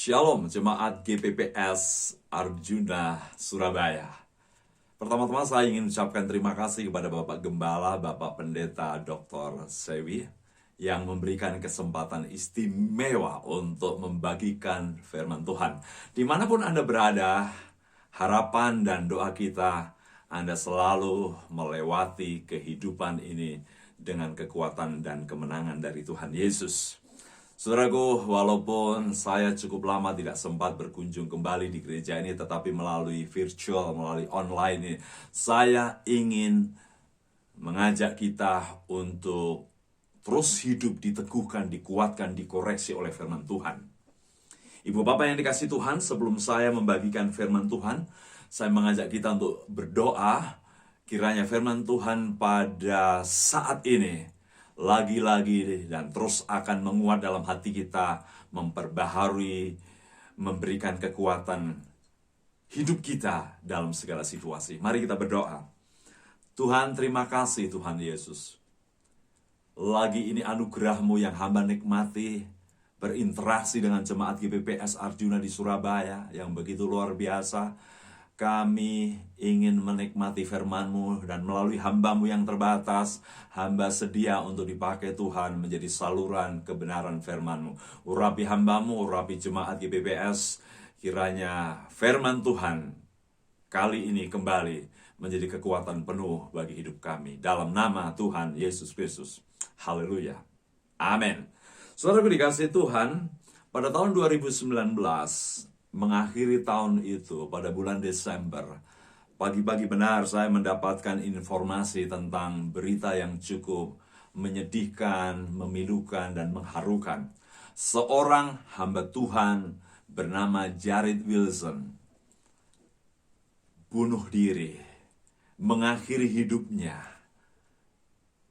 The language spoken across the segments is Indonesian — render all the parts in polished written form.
Shalom Jemaat GPPS Arjuna Surabaya. Pertama-tama saya ingin ucapkan terima kasih kepada Bapak Gembala, Bapak Pendeta Dr. Sewi yang memberikan kesempatan istimewa untuk membagikan firman Tuhan. Dimanapun Anda berada, harapan dan doa kita Anda selalu melewati kehidupan ini dengan kekuatan dan kemenangan dari Tuhan Yesus. Saudaraku, walaupun saya cukup lama tidak sempat berkunjung kembali di gereja ini, tetapi melalui virtual, melalui online ini, saya ingin mengajak kita untuk terus hidup diteguhkan, dikuatkan, dikoreksi oleh firman Tuhan. Ibu Bapak yang dikasihi Tuhan, sebelum saya membagikan firman Tuhan, saya mengajak kita untuk berdoa, kiranya firman Tuhan pada saat ini lagi-lagi dan terus akan menguat dalam hati kita, memperbaharui, memberikan kekuatan hidup kita dalam segala situasi. Mari kita berdoa. Tuhan, terima kasih Tuhan Yesus. Lagi ini anugerah-Mu yang hamba nikmati, berinteraksi dengan jemaat GPPS Arjuna di Surabaya yang begitu luar biasa. Kami ingin menikmati firman-Mu dan melalui hamba-Mu yang terbatas, hamba sedia untuk dipakai Tuhan menjadi saluran kebenaran firman-Mu. Urapi hamba-Mu, urapi jemaat GPPS, kiranya firman Tuhan kali ini kembali menjadi kekuatan penuh bagi hidup kami. Dalam nama Tuhan Yesus Kristus. Haleluya. Amin. Saudaraku dikasihi Tuhan, pada tahun 2019, mengakhiri tahun itu pada bulan Desember, pagi-pagi benar saya mendapatkan informasi tentang berita yang cukup menyedihkan, memilukan, dan mengharukan. Seorang hamba Tuhan bernama Jared Wilson bunuh diri, mengakhiri hidupnya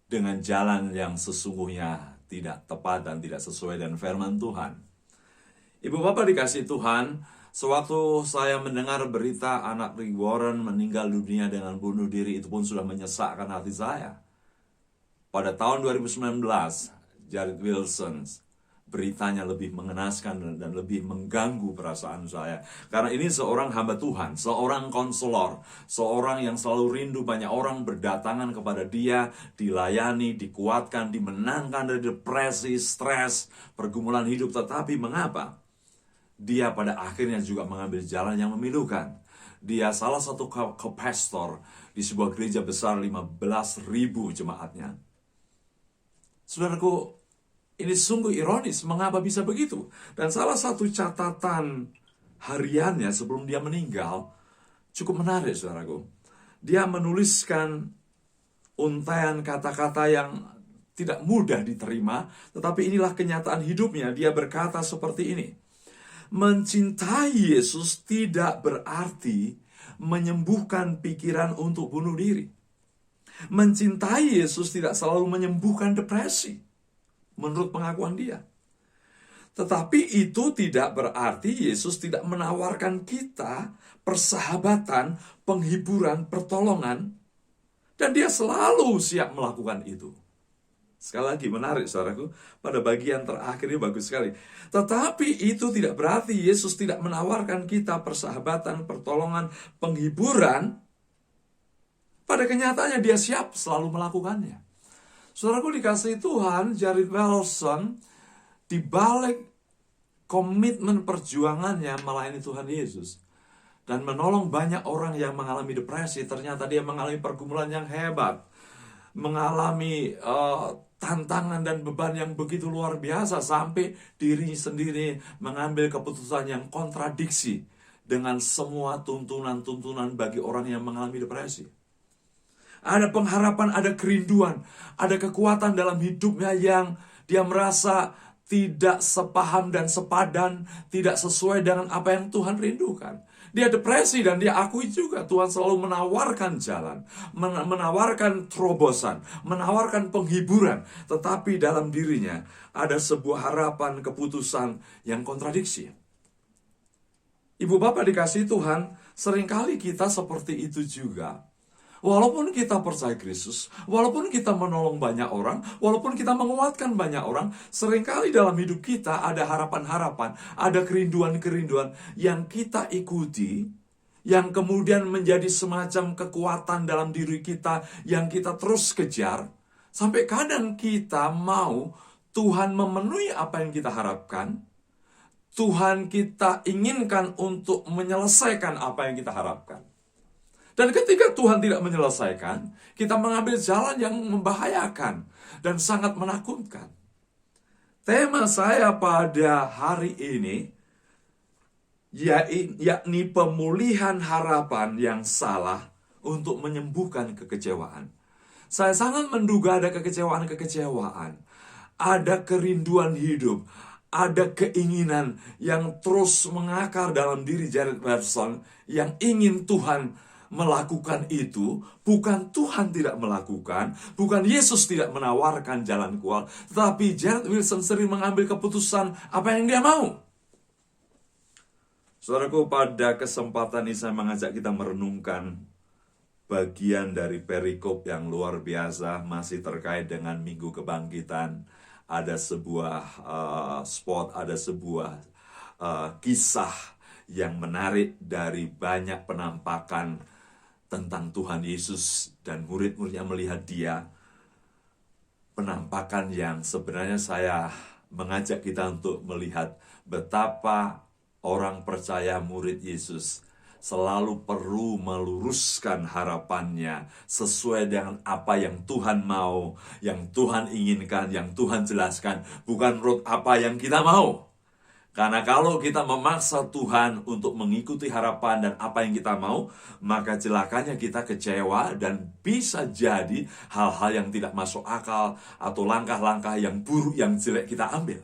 dengan jalan yang sesungguhnya tidak tepat dan tidak sesuai dengan firman Tuhan. Ibu Bapak dikasihi Tuhan, sewaktu saya mendengar berita anak Rick Warren meninggal dunia dengan bunuh diri, itu pun sudah menyesakkan hati saya. Pada tahun 2019, Jared Wilson beritanya lebih mengenaskan dan lebih mengganggu perasaan saya. Karena ini seorang hamba Tuhan, seorang konselor, seorang yang selalu rindu banyak orang berdatangan kepada dia, dilayani, dikuatkan, dimenangkan dari depresi, stres, pergumulan hidup. Tetapi mengapa? Dia pada akhirnya juga mengambil jalan yang memilukan. Dia salah satu pastor di sebuah gereja besar 15.000 jemaatnya. Saudaraku, ini sungguh ironis, mengapa bisa begitu? Dan salah satu catatan hariannya sebelum dia meninggal, cukup menarik saudaraku. Dia menuliskan untaian kata-kata yang tidak mudah diterima, tetapi inilah kenyataan hidupnya. Dia berkata seperti ini. Mencintai Yesus tidak berarti menyembuhkan pikiran untuk bunuh diri. Mencintai Yesus tidak selalu menyembuhkan depresi, menurut pengakuan dia. Tetapi itu tidak berarti Yesus tidak menawarkan kita persahabatan, penghiburan, pertolongan, dan dia selalu siap melakukan itu. Sekali lagi menarik saudaraku, pada bagian terakhir ini bagus sekali. Tetapi itu tidak berarti Yesus tidak menawarkan kita persahabatan, pertolongan, penghiburan. Pada kenyataannya dia siap selalu melakukannya. Saudaraku dikasihi Tuhan, Jared Wilson di balik komitmen perjuangannya melayani Tuhan Yesus dan menolong banyak orang yang mengalami depresi, ternyata dia mengalami pergumulan yang hebat, mengalami tantangan dan beban yang begitu luar biasa sampai diri sendiri mengambil keputusan yang kontradiksi dengan semua tuntunan-tuntunan bagi orang yang mengalami depresi. Ada pengharapan, ada kerinduan, ada kekuatan dalam hidupnya yang dia merasa tidak sepaham dan sepadan, tidak sesuai dengan apa yang Tuhan rindukan. Dia depresi dan dia akui juga Tuhan selalu menawarkan jalan, menawarkan terobosan, menawarkan penghiburan. Tetapi dalam dirinya ada sebuah harapan, keputusan yang kontradiksi. Ibu Bapak dikasihi Tuhan, seringkali kita seperti itu juga. Walaupun kita percaya Kristus, walaupun kita menolong banyak orang, walaupun kita menguatkan banyak orang, seringkali dalam hidup kita ada harapan-harapan, ada kerinduan-kerinduan yang kita ikuti, yang kemudian menjadi semacam kekuatan dalam diri kita yang kita terus kejar, sampai kadang kita mau Tuhan memenuhi apa yang kita harapkan, Tuhan kita inginkan untuk menyelesaikan apa yang kita harapkan. Dan ketika Tuhan tidak menyelesaikan, kita mengambil jalan yang membahayakan dan sangat menakutkan. Tema saya pada hari ini, yakni pemulihan harapan yang salah untuk menyembuhkan kekecewaan. Saya sangat menduga ada kekecewaan-kekecewaan, ada kerinduan hidup, ada keinginan yang terus mengakar dalam diri Jared Wilson yang ingin Tuhan melakukan itu. Bukan Tuhan tidak melakukan, bukan Yesus tidak menawarkan jalan keluar, tetapi Jared Wilson sering mengambil keputusan apa yang dia mau. Saudaraku, pada kesempatan ini saya mengajak kita merenungkan bagian dari perikop yang luar biasa, masih terkait dengan Minggu Kebangkitan. Ada sebuah spot, ada sebuah kisah yang menarik dari banyak penampakan tentang Tuhan Yesus dan murid-muridnya melihat dia. Penampakan yang sebenarnya saya mengajak kita untuk melihat betapa orang percaya murid Yesus selalu perlu meluruskan harapannya sesuai dengan apa yang Tuhan mau, yang Tuhan inginkan, yang Tuhan jelaskan, bukan menurut apa yang kita mau. Karena kalau kita memaksa Tuhan untuk mengikuti harapan dan apa yang kita mau, maka celakanya kita kecewa dan bisa jadi hal-hal yang tidak masuk akal atau langkah-langkah yang buruk, yang jelek kita ambil.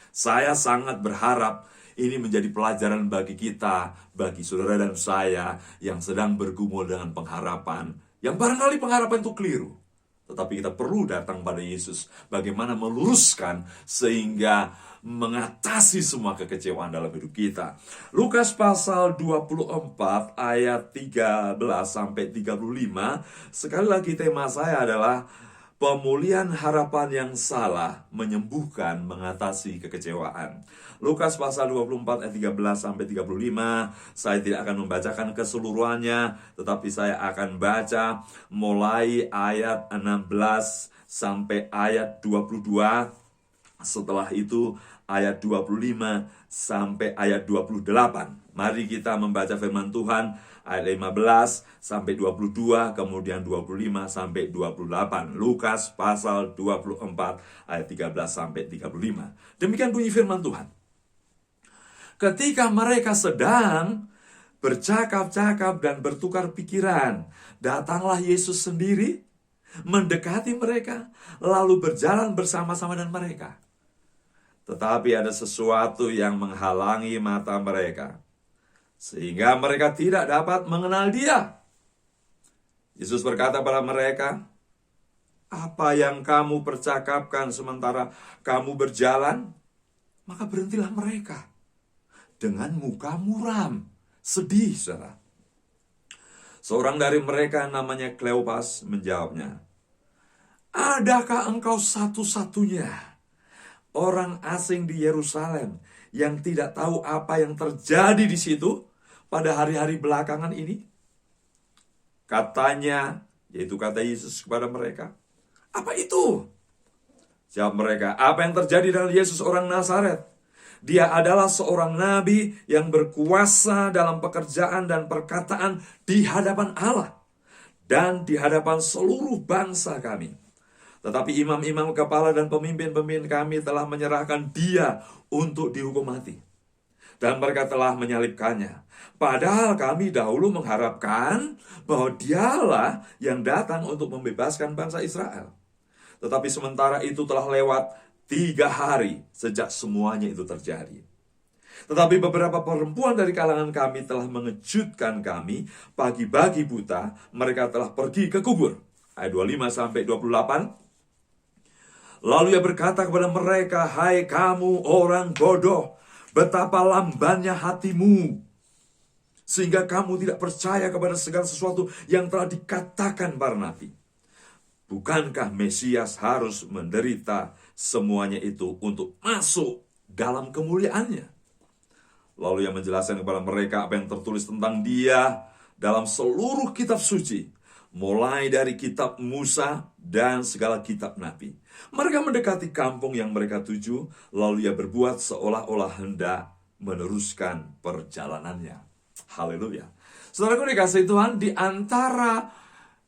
Saya sangat berharap ini menjadi pelajaran bagi kita, bagi saudara dan saya yang sedang bergumul dengan pengharapan, yang barangkali pengharapan itu keliru. Tetapi kita perlu datang pada Yesus, bagaimana meluruskan sehingga mengatasi semua kekecewaan dalam hidup kita. Lukas pasal 24 ayat 13 sampai 35. Sekali lagi tema saya adalah pemulihan harapan yang salah menyembuhkan mengatasi kekecewaan. Lukas pasal 24 ayat 13 sampai 35. Saya tidak akan membacakan keseluruhannya, tetapi saya akan baca mulai ayat 16 sampai ayat 22. Setelah itu ayat 25 sampai ayat 28. Mari kita membaca firman Tuhan ayat 15 sampai 22, kemudian 25 sampai 28. Lukas pasal 24 ayat 13 sampai 35. Demikian bunyi firman Tuhan. Ketika mereka sedang bercakap-cakap dan bertukar pikiran, datanglah Yesus sendiri mendekati mereka, lalu berjalan bersama-sama dengan mereka. Tetapi ada sesuatu yang menghalangi mata mereka, sehingga mereka tidak dapat mengenal Dia. Yesus berkata pada mereka, "Apa yang kamu percakapkan sementara kamu berjalan?" Maka berhentilah mereka dengan muka muram, sedih, saudara. Seorang dari mereka namanya Kleopas menjawabnya, "Adakah engkau satu-satunya orang asing di Yerusalem yang tidak tahu apa yang terjadi di situ pada hari-hari belakangan ini?" Katanya, yaitu kata Yesus kepada mereka, "Apa itu?" Jawab mereka, "Apa yang terjadi dengan Yesus orang Nazaret? Dia adalah seorang nabi yang berkuasa dalam pekerjaan dan perkataan di hadapan Allah dan di hadapan seluruh bangsa kami. Tetapi imam-imam kepala dan pemimpin-pemimpin kami telah menyerahkan Dia untuk dihukum mati. Dan mereka telah menyalibkannya. Padahal kami dahulu mengharapkan bahwa Dialah yang datang untuk membebaskan bangsa Israel. Tetapi sementara itu telah lewat 3 hari sejak semuanya itu terjadi. Tetapi beberapa perempuan dari kalangan kami telah mengejutkan kami. Pagi-pagi buta, mereka telah pergi ke kubur." Ayat 25 sampai 28. Lalu ia berkata kepada mereka, "Hai kamu orang bodoh, betapa lambannya hatimu sehingga kamu tidak percaya kepada segala sesuatu yang telah dikatakan para nabi. Bukankah Mesias harus menderita semuanya itu untuk masuk dalam kemuliaannya? Lalu yang menjelaskan kepada mereka apa yang tertulis tentang dia dalam seluruh kitab suci, mulai dari kitab Musa dan segala kitab nabi. Mereka mendekati kampung yang mereka tuju, lalu ia berbuat seolah-olah hendak meneruskan perjalanannya. Haleluya. Saudaraku dikasihi Tuhan, di antara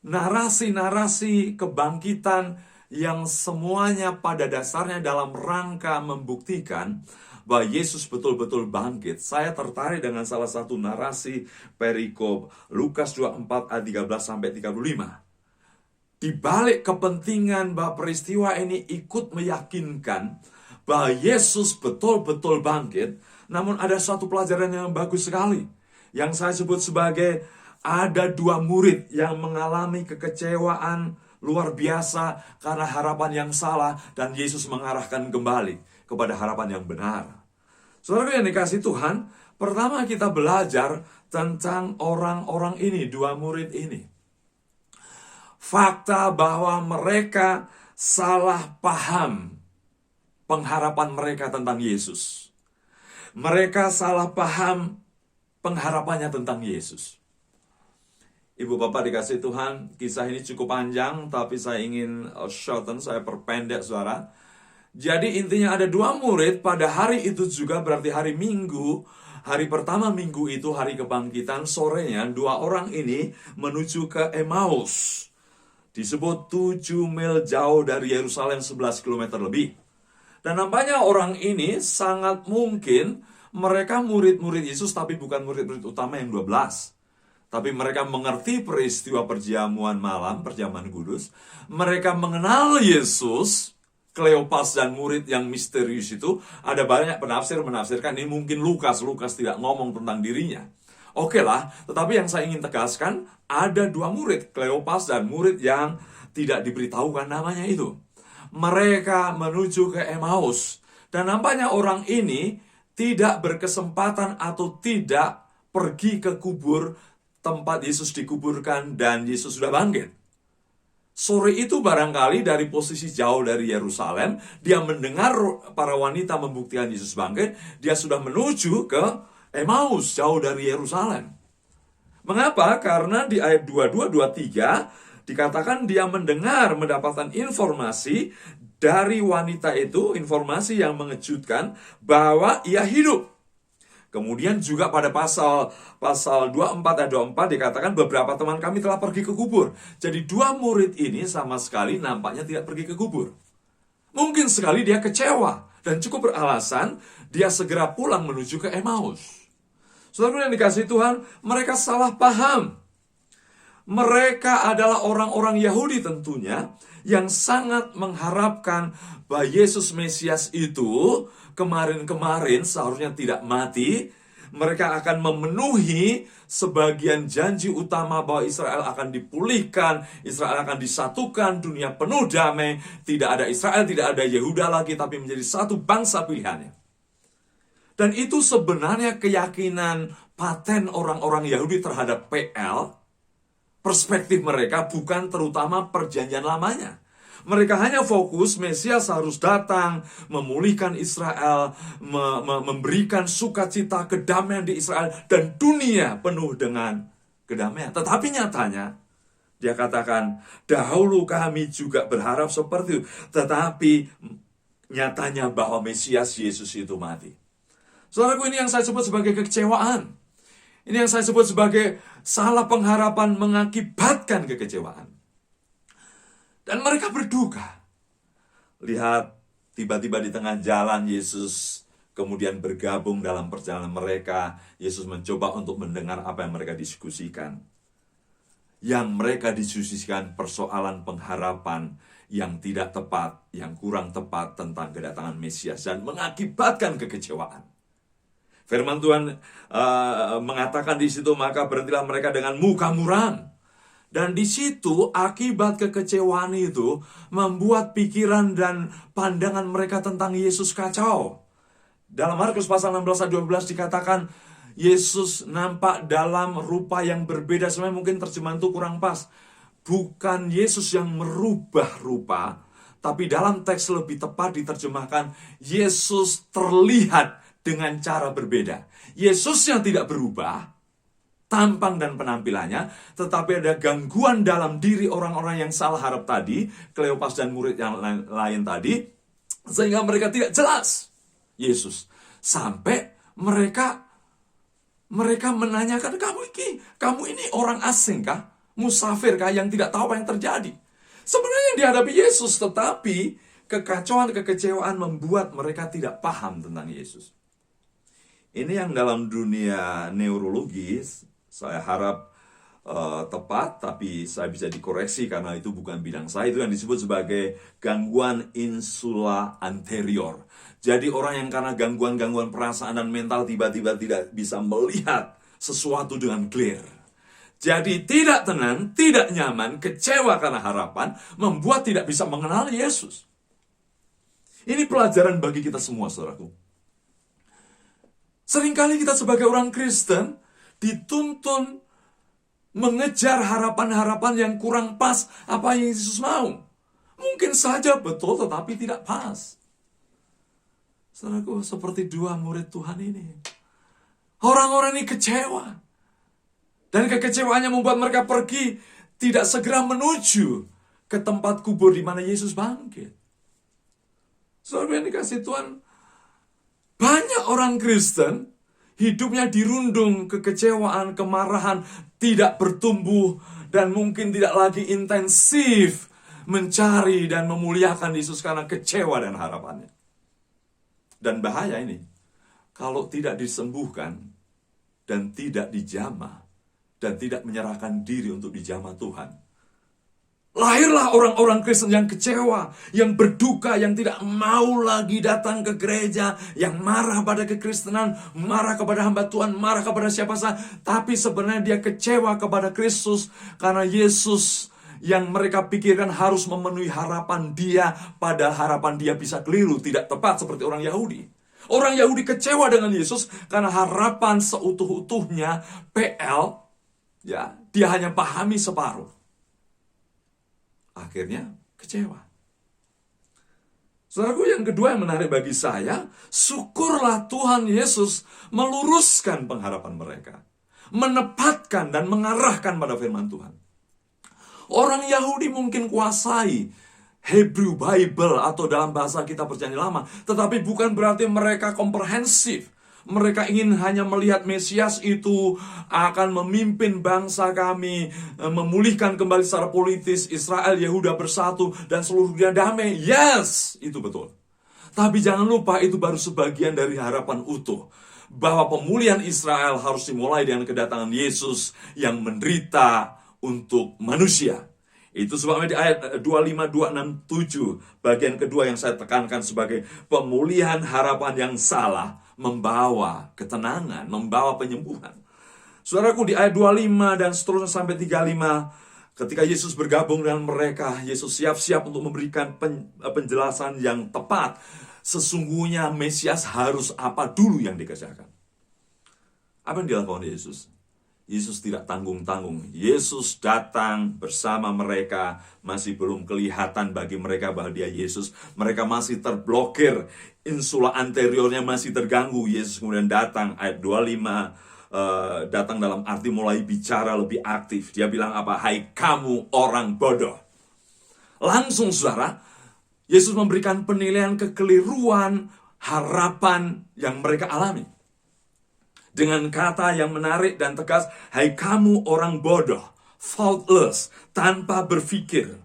narasi-narasi kebangkitan yang semuanya pada dasarnya dalam rangka membuktikan bahwa Yesus betul-betul bangkit, saya tertarik dengan salah satu narasi perikop Lukas 24 ayat 13-35. Di balik kepentingan bahwa peristiwa ini ikut meyakinkan bahwa Yesus betul-betul bangkit, namun ada suatu pelajaran yang bagus sekali, yang saya sebut sebagai ada dua murid yang mengalami kekecewaan luar biasa karena harapan yang salah, dan Yesus mengarahkan kembali kepada harapan yang benar. Saudara yang dikasihi Tuhan, pertama kita belajar tentang orang-orang ini, dua murid ini. Fakta bahwa mereka salah paham pengharapan mereka tentang Yesus. Mereka salah paham pengharapannya tentang Yesus. Ibu bapak dikasihi Tuhan, kisah ini cukup panjang, tapi saya ingin shorten, saya perpendek saudara. Jadi intinya ada dua murid pada hari itu juga, berarti hari Minggu. Hari pertama minggu itu hari kebangkitan, sorenya dua orang ini menuju ke Emmaus. Disebut 7 mil jauh dari Yerusalem, 11 km lebih. Dan nampaknya orang ini sangat mungkin mereka murid-murid Yesus, tapi bukan murid-murid utama yang 12. Tapi mereka mengerti peristiwa perjamuan malam, perjamuan kudus. Mereka mengenal Yesus. Kleopas dan murid yang misterius itu, ada banyak penafsir menafsirkan ini mungkin Lukas tidak ngomong tentang dirinya. Oke lah, tetapi yang saya ingin tegaskan, ada dua murid, Kleopas dan murid yang tidak diberitahukan namanya itu. Mereka menuju ke Emmaus, dan nampaknya orang ini tidak berkesempatan atau tidak pergi ke kubur tempat Yesus dikuburkan dan Yesus sudah bangkit. Sore itu barangkali dari posisi jauh dari Yerusalem, dia mendengar para wanita membuktikan Yesus bangkit, dia sudah menuju ke Emmaus, jauh dari Yerusalem. Mengapa? Karena di ayat 22-23 dikatakan dia mendapatkan informasi dari wanita itu, informasi yang mengejutkan bahwa ia hidup. Kemudian juga pada pasal 24 ayat 24 dikatakan beberapa teman kami telah pergi ke kubur. Jadi dua murid ini sama sekali nampaknya tidak pergi ke kubur. Mungkin sekali dia kecewa dan cukup beralasan dia segera pulang menuju ke Emmaus. Saudara yang dikasihi Tuhan, mereka salah paham. Mereka adalah orang-orang Yahudi tentunya yang sangat mengharapkan bahwa Yesus Mesias itu kemarin-kemarin seharusnya tidak mati. Mereka akan memenuhi sebagian janji utama bahwa Israel akan dipulihkan, Israel akan disatukan, dunia penuh damai. Tidak ada Israel, tidak ada Yehuda lagi, tapi menjadi satu bangsa pilihannya. Dan itu sebenarnya keyakinan paten orang-orang Yahudi terhadap PL. Perspektif mereka bukan terutama perjanjian lamanya. Mereka hanya fokus Mesias harus datang, memulihkan Israel, memberikan sukacita, kedamaian di Israel, dan dunia penuh dengan kedamaian. Tetapi nyatanya, dia katakan, dahulu kami juga berharap seperti itu. Tetapi nyatanya bahwa Mesias Yesus itu mati. Saudaraku, ini yang saya sebut sebagai kekecewaan. Ini yang saya sebut sebagai salah pengharapan mengakibatkan kekecewaan. Dan mereka berduka. Lihat, tiba-tiba di tengah jalan Yesus kemudian bergabung dalam perjalanan mereka. Yesus mencoba untuk mendengar apa yang mereka diskusikan. Yang mereka diskusikan persoalan pengharapan yang tidak tepat, yang kurang tepat tentang kedatangan Mesias dan mengakibatkan kekecewaan. Firman Tuhan mengatakan di situ, maka berhentilah mereka dengan muka muram. Dan di situ akibat kekecewaan itu membuat pikiran dan pandangan mereka tentang Yesus kacau. Dalam Markus pasal 16 ayat 12 dikatakan, Yesus nampak dalam rupa yang berbeda. Sebenarnya mungkin terjemahan itu kurang pas. Bukan Yesus yang merubah rupa, tapi dalam teks lebih tepat diterjemahkan, Yesus terlihat dengan cara berbeda. Yesus yang tidak berubah, tampang dan penampilannya, tetapi ada gangguan dalam diri orang-orang yang salah harap tadi, Kleopas dan murid yang lain tadi, sehingga mereka tidak jelas Yesus. Sampai mereka menanyakan, kamu ini orang asing kah? Musafir kah yang tidak tahu apa yang terjadi? Sebenarnya yang dihadapi Yesus, tetapi kekacauan, kekecewaan membuat mereka tidak paham tentang Yesus. Ini yang dalam dunia neurologi, saya harap tepat, tapi saya bisa dikoreksi karena itu bukan bidang saya. Itu yang disebut sebagai gangguan insula anterior. Jadi orang yang karena gangguan-gangguan perasaan dan mental tiba-tiba tidak bisa melihat sesuatu dengan clear. Jadi tidak tenang, tidak nyaman, kecewa karena harapan, membuat tidak bisa mengenal Yesus. Ini pelajaran bagi kita semua, saudaraku. Seringkali kita sebagai orang Kristen dituntun mengejar harapan-harapan yang kurang pas apa yang Yesus mau. Mungkin saja betul, tetapi tidak pas. Saudaraku, seperti dua murid Tuhan ini. Orang-orang ini kecewa. Dan kekecewaannya membuat mereka pergi, tidak segera menuju ke tempat kubur di mana Yesus bangkit. Saudara yang dikasih Tuhan, banyak orang Kristen hidupnya dirundung kekecewaan, kemarahan, tidak bertumbuh, dan mungkin tidak lagi intensif mencari dan memuliakan Yesus karena kecewa dan harapannya. Dan bahaya ini, kalau tidak disembuhkan dan tidak dijamah, dan tidak menyerahkan diri untuk dijamah Tuhan, lahirlah orang-orang Kristen yang kecewa, yang berduka, yang tidak mau lagi datang ke gereja, yang marah pada kekristenan, marah kepada hamba Tuhan, marah kepada siapa saja, tapi sebenarnya dia kecewa kepada Kristus, karena Yesus yang mereka pikirkan harus memenuhi harapan dia, padahal harapan dia bisa keliru, tidak tepat seperti orang Yahudi. Orang Yahudi kecewa dengan Yesus karena harapan seutuh-utuhnya PL, ya, dia hanya pahami separuh. Akhirnya kecewa. Saudaraku, yang kedua yang menarik bagi saya, syukurlah Tuhan Yesus meluruskan pengharapan mereka, menepatkan dan mengarahkan pada firman Tuhan. Orang Yahudi mungkin kuasai Hebrew Bible atau dalam bahasa kita Perjanjian Lama, tetapi bukan berarti mereka komprehensif. Mereka ingin hanya melihat Mesias itu akan memimpin bangsa kami, memulihkan kembali secara politis, Israel, Yehuda bersatu, dan seluruh dunia damai. Yes, itu betul. Tapi jangan lupa itu baru sebagian dari harapan utuh. Bahwa pemulihan Israel harus dimulai dengan kedatangan Yesus yang menderita untuk manusia. Itu sebabnya di ayat 25, 26, 7, bagian kedua yang saya tekankan sebagai pemulihan harapan yang salah, membawa ketenangan, membawa penyembuhan. Saudaraku, di ayat 25 dan seterusnya sampai 35, ketika Yesus bergabung dengan mereka, Yesus siap-siap untuk memberikan penjelasan yang tepat. Sesungguhnya Mesias harus apa dulu yang dikerjakan. Apa yang dilakukan Yesus? Yesus tidak tanggung-tanggung. Yesus datang bersama mereka. Masih belum kelihatan bagi mereka bahwa dia Yesus. Mereka masih terblokir. Insula anteriornya masih terganggu. Yesus kemudian datang. Ayat 25. Datang dalam arti mulai bicara lebih aktif. Dia bilang apa? Hai kamu orang bodoh. Langsung saudara, Yesus memberikan penilaian kekeliruan harapan yang mereka alami. Dengan kata yang menarik dan tegas, hai kamu orang bodoh, faultless, tanpa berpikir.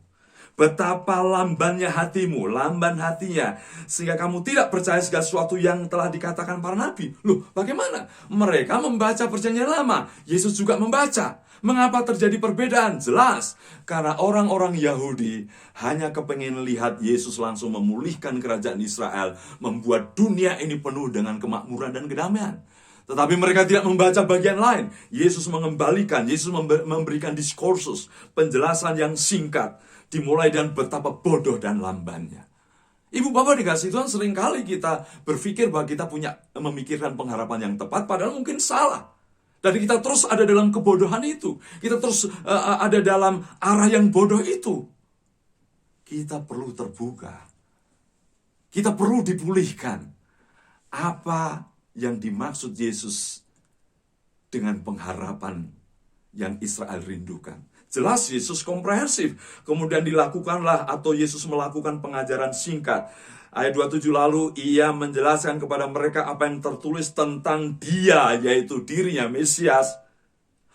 Betapa lambannya hatimu, lamban hatinya, sehingga kamu tidak percaya segala sesuatu yang telah dikatakan para nabi. Loh, bagaimana? Mereka membaca Perjanjian Lama, Yesus juga membaca. Mengapa terjadi perbedaan? Jelas, karena orang-orang Yahudi hanya kepengen lihat Yesus langsung memulihkan kerajaan Israel, membuat dunia ini penuh dengan kemakmuran dan kedamaian. Tetapi mereka tidak membaca bagian lain. Yesus mengembalikan, Yesus memberikan diskursus, penjelasan yang singkat, dimulai dengan betapa bodoh dan lambannya. Ibu bapak dikasih Tuhan, seringkali kita berpikir bahwa kita memikirkan pengharapan yang tepat, padahal mungkin salah. Dan kita terus ada dalam kebodohan itu. Kita terus ada dalam arah yang bodoh itu. Kita perlu terbuka. Kita perlu dipulihkan. Apa yang dimaksud Yesus dengan pengharapan yang Israel rindukan? Jelas Yesus komprehensif. Kemudian dilakukanlah atau Yesus melakukan pengajaran singkat. Ayat 27 lalu ia menjelaskan kepada mereka apa yang tertulis tentang dia, yaitu dirinya Mesias.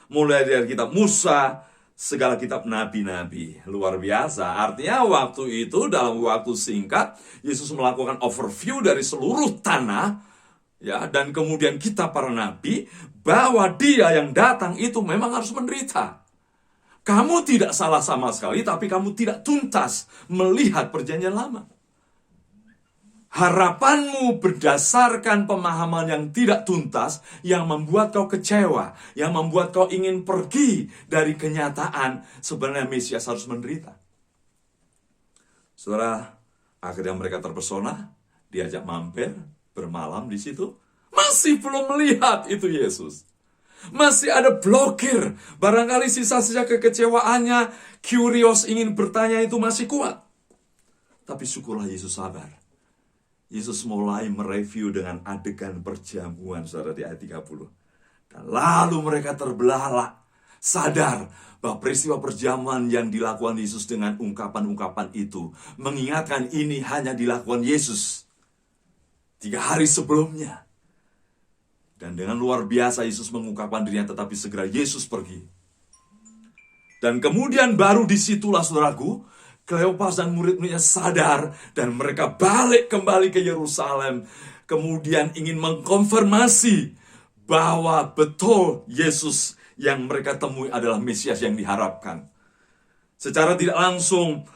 Mulai dari kitab Musa, segala kitab nabi-nabi. Luar biasa. Artinya waktu itu dalam waktu singkat Yesus melakukan overview dari seluruh tanah, ya, dan kemudian kita para nabi, bahwa dia yang datang itu memang harus menderita. Kamu tidak salah sama sekali, tapi kamu tidak tuntas melihat perjanjian lama. Harapanmu berdasarkan pemahaman yang tidak tuntas, yang membuat kau kecewa, yang membuat kau ingin pergi dari kenyataan sebenarnya Mesias harus menderita. Saudara, akhirnya mereka terpesona, diajak mampir, bermalam di situ, masih belum melihat itu Yesus. Masih ada blokir. Barangkali sisa-sisa kekecewaannya, curious ingin bertanya itu masih kuat. Tapi syukurlah Yesus sabar. Yesus mulai mereview dengan adegan perjamuan, saudara, di ayat 30. Dan lalu mereka terbelalak, sadar bahwa peristiwa perjamuan yang dilakukan Yesus dengan ungkapan-ungkapan itu mengingatkan ini hanya dilakukan Yesus 3 hari sebelumnya. Dan dengan luar biasa Yesus mengungkapkan dirinya, tetapi segera Yesus pergi. Dan kemudian baru disitulah, saudaraku, Kleopas dan murid-muridnya sadar dan mereka balik kembali ke Yerusalem. Kemudian ingin mengkonfirmasi bahwa betul Yesus yang mereka temui adalah Mesias yang diharapkan. Secara tidak langsung,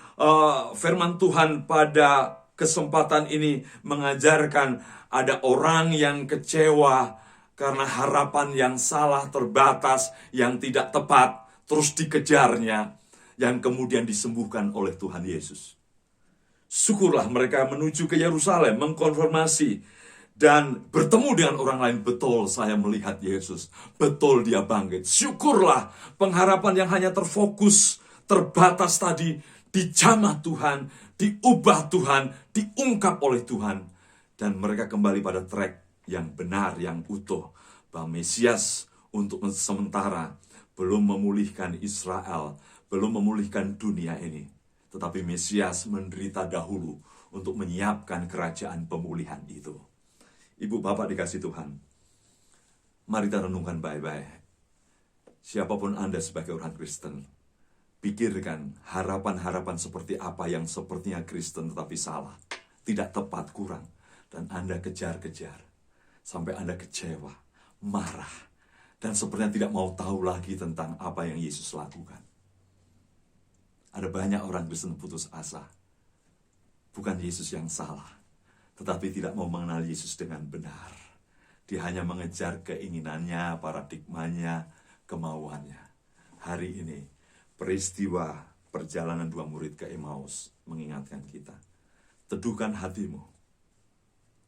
firman Tuhan pada kesempatan ini mengajarkan ada orang yang kecewa karena harapan yang salah, terbatas, yang tidak tepat, terus dikejarnya, yang kemudian disembuhkan oleh Tuhan Yesus. Syukurlah mereka menuju ke Yerusalem, mengkonfirmasi, dan bertemu dengan orang lain. Betul saya melihat Yesus, betul dia bangkit. Syukurlah pengharapan yang hanya terfokus, terbatas tadi, dijamah Tuhan, diubah Tuhan, diungkap oleh Tuhan. Dan mereka kembali pada track yang benar, yang utuh, bahwa Mesias untuk sementara belum memulihkan Israel, belum memulihkan dunia ini, tetapi Mesias menderita dahulu untuk menyiapkan kerajaan pemulihan itu. Ibu bapak dikasih Tuhan, mari kita renungkan baik-baik. Siapapun Anda sebagai orang Kristen, pikirkan harapan-harapan seperti apa yang sepertinya Kristen tetapi salah, tidak tepat, kurang, dan Anda kejar-kejar sampai Anda kecewa, marah, dan sepertinya tidak mau tahu lagi tentang apa yang Yesus lakukan. Ada banyak orang Kristen putus asa. Bukan Yesus yang salah, tetapi tidak mau mengenal Yesus dengan benar. Dia hanya mengejar keinginannya, paradigmanya, kemauannya. Hari ini, peristiwa perjalanan 2 murid ke Emmaus mengingatkan kita. Teduhkan hatimu,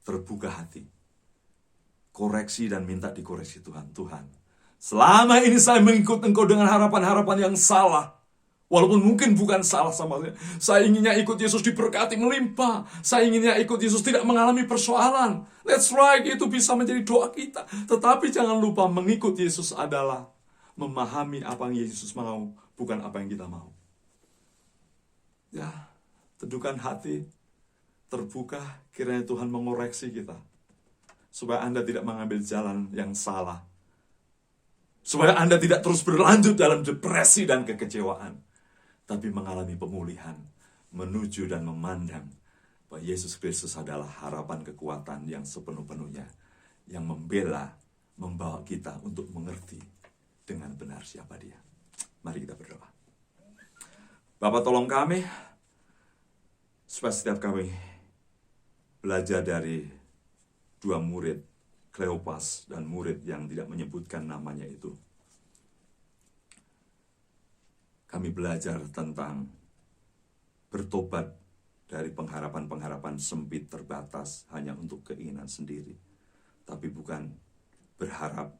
terbuka hati, koreksi dan minta dikoreksi Tuhan. Tuhan, selama ini saya mengikut Engkau dengan harapan-harapan yang salah. Walaupun mungkin bukan salah sama saya. Saya inginnya ikut Yesus diberkati melimpah. Saya inginnya ikut Yesus tidak mengalami persoalan. That's right, itu bisa menjadi doa kita. Tetapi jangan lupa mengikut Yesus adalah memahami apa yang Yesus mau, bukan apa yang kita mau. Ya, teduhkan hati, terbuka, kiranya Tuhan mengoreksi kita. Supaya Anda tidak mengambil jalan yang salah. Supaya Anda tidak terus berlanjut dalam depresi dan kekecewaan. Tapi mengalami pemulihan, menuju dan memandang bahwa Yesus Kristus adalah harapan kekuatan yang sepenuh-penuhnya, yang membela, membawa kita untuk mengerti dengan benar siapa dia. Mari kita berdoa. Bapa, tolong kami, supaya setiap kami belajar dari 2 murid, Kleopas dan murid yang tidak menyebutkan namanya itu. Kami belajar tentang bertobat dari pengharapan-pengharapan sempit terbatas hanya untuk keinginan sendiri, tapi bukan berharap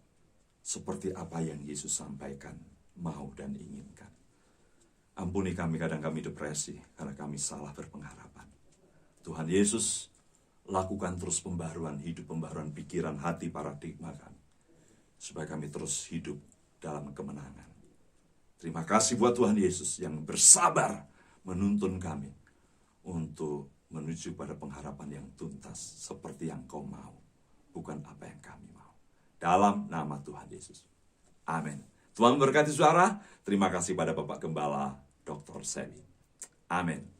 seperti apa yang Yesus sampaikan, mau dan inginkan. Ampuni kami, kadang kami depresi karena kami salah berpengharapan. Tuhan Yesus, lakukan terus pembaruan hidup, pembaruan pikiran, hati, paradigma kami, supaya kami terus hidup dalam kemenangan. Terima kasih buat Tuhan Yesus yang bersabar menuntun kami untuk menuju pada pengharapan yang tuntas seperti yang Kau mau, bukan apa yang kami mau. Dalam nama Tuhan Yesus. Amin. Tuhan berkati saudara. Terima kasih pada Bapak Gembala Dr. Sevi. Amin.